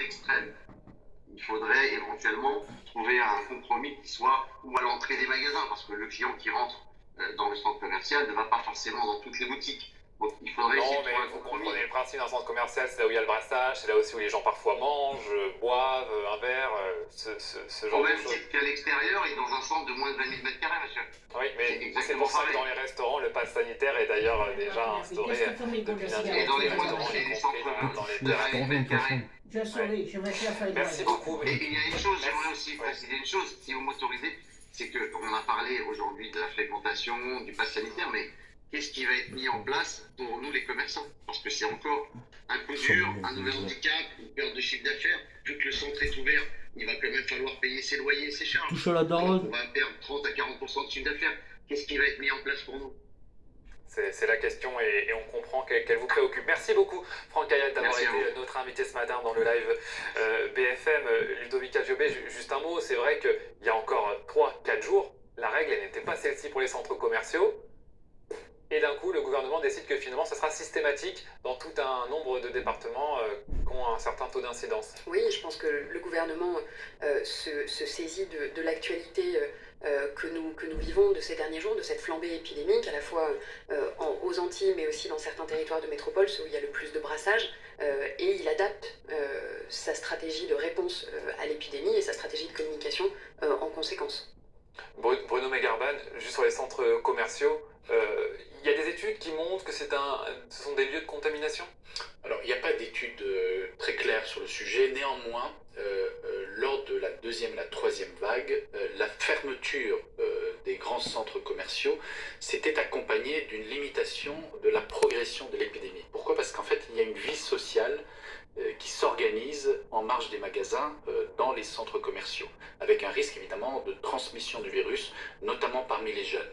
l'extrême. Il faudrait éventuellement trouver un compromis qui soit ou à l'entrée des magasins, parce que le client qui rentre dans le centre commercial ne va pas forcément dans toutes les boutiques. Donc il faudrait essayer Non, de mais trouver un vous compromis. comprenez le principe d'un centre commercial, c'est là où il y a le brassage, c'est là aussi où les gens parfois mangent, boivent un verre, ce Au genre de même choses. titre qu'à l'extérieur et dans un centre de moins de 20 000 mètres carrés, monsieur. Oui, mais C'est c'est exactement pour ça que pareil. dans les restaurants, le pass sanitaire est d'ailleurs déjà instauré depuis lundi Et dans les dans les moins restaurants, et y les compris centres dans les de 20 000 mètres carrés. Merci beaucoup. Et il y a une chose, Merci. j'aimerais aussi préciser une chose, si vous m'autorisez, c'est qu'on a parlé aujourd'hui de la fréquentation, du pass sanitaire, mais qu'est-ce qui va être mis en place pour nous les commerçants? Parce que c'est encore un coup dur, un nouvel handicap, une perte de chiffre d'affaires, vu que le centre est ouvert, il va quand même falloir payer ses loyers et ses charges. Touche à la daronne. On va perdre 30 à 40% de chiffre d'affaires. Qu'est-ce qui va être mis en place pour nous? C'est la question et on comprend qu'elle vous préoccupe. Merci beaucoup, Franck Hayat, d'avoir Merci à été vous. notre invité ce matin dans le live BFM. Ludovica Giobbe, juste un mot, c'est vrai qu'il y a encore 3-4 jours, la règle n'était pas celle-ci pour les centres commerciaux. Et d'un coup, le gouvernement décide que finalement, ça sera systématique dans tout un nombre de départements qui ont un certain taux d'incidence. Oui, je pense que le gouvernement se saisit de l'actualité que nous vivons de ces derniers jours, de cette flambée épidémique, à la fois aux Antilles, mais aussi dans certains territoires de métropole, ceux où il y a le plus de brassage, et il adapte sa stratégie de réponse à l'épidémie et sa stratégie de communication en conséquence. Bruno Megarban, juste sur les centres commerciaux, il y a des études qui montrent que ce sont des lieux de contamination? Alors, il n'y a pas d'études très claires sur le sujet. Néanmoins, lors de la deuxième et la troisième vague, la fermeture des grands centres commerciaux s'était accompagnée d'une limitation de la progression de l'épidémie. Pourquoi? Parce qu'en fait, il y a une vie sociale qui s'organise en marge des magasins dans les centres commerciaux, avec un risque évidemment de transmission du virus, notamment parmi les jeunes.